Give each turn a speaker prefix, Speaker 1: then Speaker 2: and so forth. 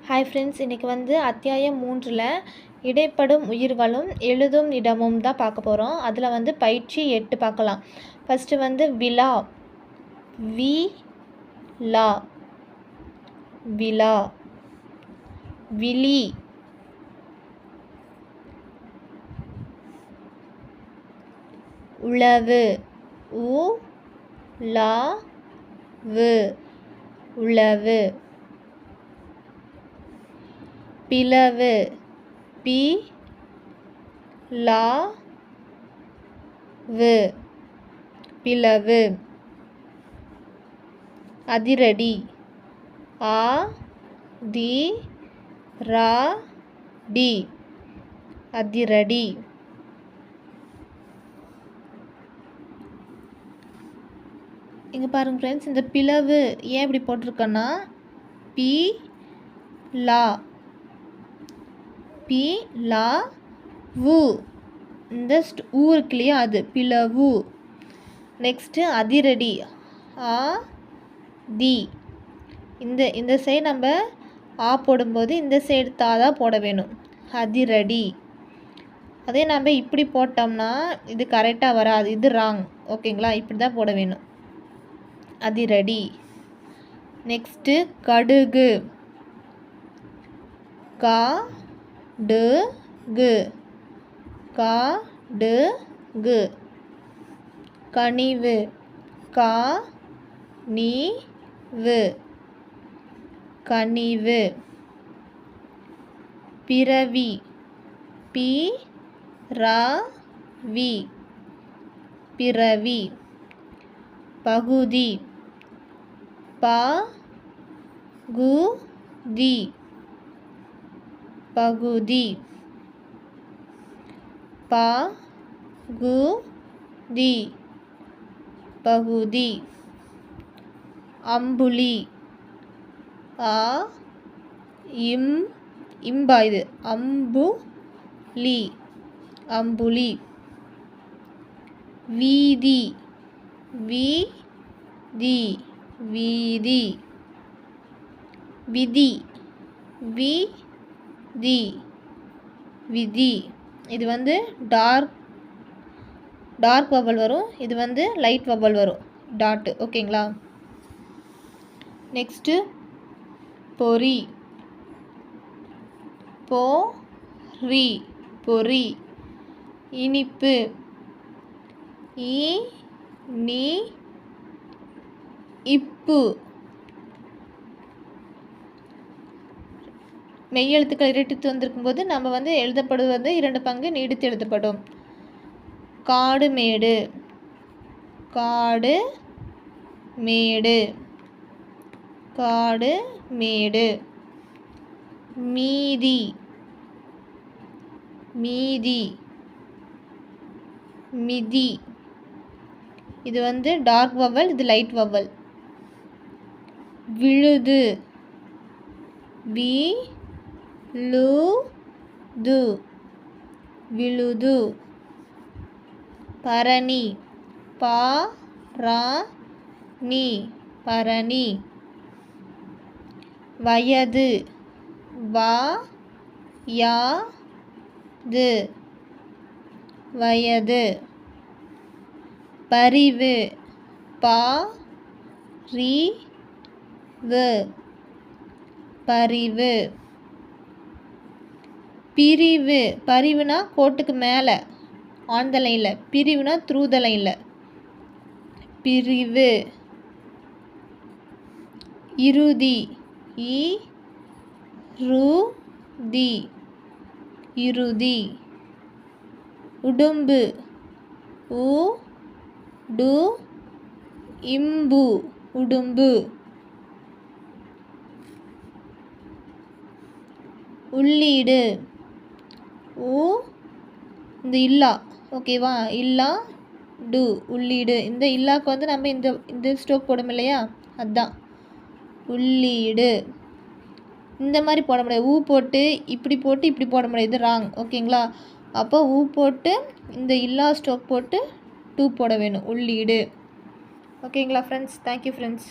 Speaker 1: Hi friends, இன்றைக்கி வந்து அத்தியாயம் 3ல் இடைப்படும் உயிர்களும் எழுதும் இடமும் தான் பார்க்க போகிறோம். அதில் வந்து பயிற்சி 8 பார்க்கலாம். ஃபஸ்ட்டு வந்து விழா, வி லா, விழா. விழி, உழவு, உ லா வு, உழவு. பிளவு, பி லா வு, பிளவு. அதிரடி, ஆ தி ரா டி, அதிரடி. இங்கே பாருங்கள் ஃப்ரெண்ட்ஸ், இந்த பிளவு ஏன் இப்படி போட்டிருக்கேன்னா பி லா, பி லா வு, இந்த ஊ இருக்கு இல்லையா, அது பிளவு. நெக்ஸ்ட்டு அதிரடி, ஆ தி. இந்த சைடு நம்ம ஆ போடும்போது இந்த சைடு தா தான் போட வேணும், அதிரடி. அதே நம்ம இப்படி போட்டோம்னா இது கரெக்டாக வராது, இது ராங். ஓகேங்களா, இப்படி தான் போட வேணும், அதிரடி. நெக்ஸ்ட்டு கடுகு, கா டு கு, கா டு கு. கனிவு, கா நீ வு, கனிவு. பிறவி, பி ரா வி, பிறவி. பகுதி, பா கு தி, பகுதி. பா கு தி, பகுதி. அம்புலி, ஆ இம் இம்பா, இது அம்பு லி, அம்புலி. வீதி, வி தி, வீதி. விதி, வி தி, விதி. இது வந்து டார்க் வவல் வரும், இது வந்து லைட் வவல் வரும், டாட்டு. ஓகேங்களா. நெக்ஸ்ட்டு பொறி, போ ரி, பொறி. இனிப்பு, ஈ நீ இப்பு. மெய்யெழுத்துக்கள் இரட்டித்து வந்திருக்கும்போது நம்ம வந்து எழுதப்படுவது 2 பங்கு நீடித்து எழுதப்படும். காடு மேடு, காடு மேடு, காடு மேடு. மீதி, மீதி, மிதி. இது வந்து டார்க் வவல், இது லைட் வவல். விழுது, வி லு து, விழுது. பரணி, பா ரா நீ, பரணி. வயது, வா யா து, வயது. பரிவு, பா ரி வு, பரிவு. பிரிவு, பரிவுனா கோட்டுக்கு மேலே ஆன் த லைனில், பிரிவுனா த்ரூ த லைனில், பிரிவு. இறுதி, இ ரு தி, இறுதி. உடும்பு, உ டு இம்பு, உடும்பு. உள்ளீடு, உ இந்த இல்லா, ஓகேவா, இல்லா டு, உள்ளீடு. இந்த இல்லாக்கு வந்து நம்ம இந்த ஸ்டோக் போடும் இல்லையா, அதுதான் உள்ளீடு. இந்த மாதிரி போட முடியாது, ஊ போட்டு இப்படி போட முடியாது, இது ராங். ஓகேங்களா. அப்போ ஊ போட்டு இந்த இல்லா ஸ்டோக் போட்டு 2 போட வேணும், உள்ளீடு. ஓகேங்களா ஃப்ரெண்ட்ஸ், தேங்க்யூ ஃப்ரெண்ட்ஸ்.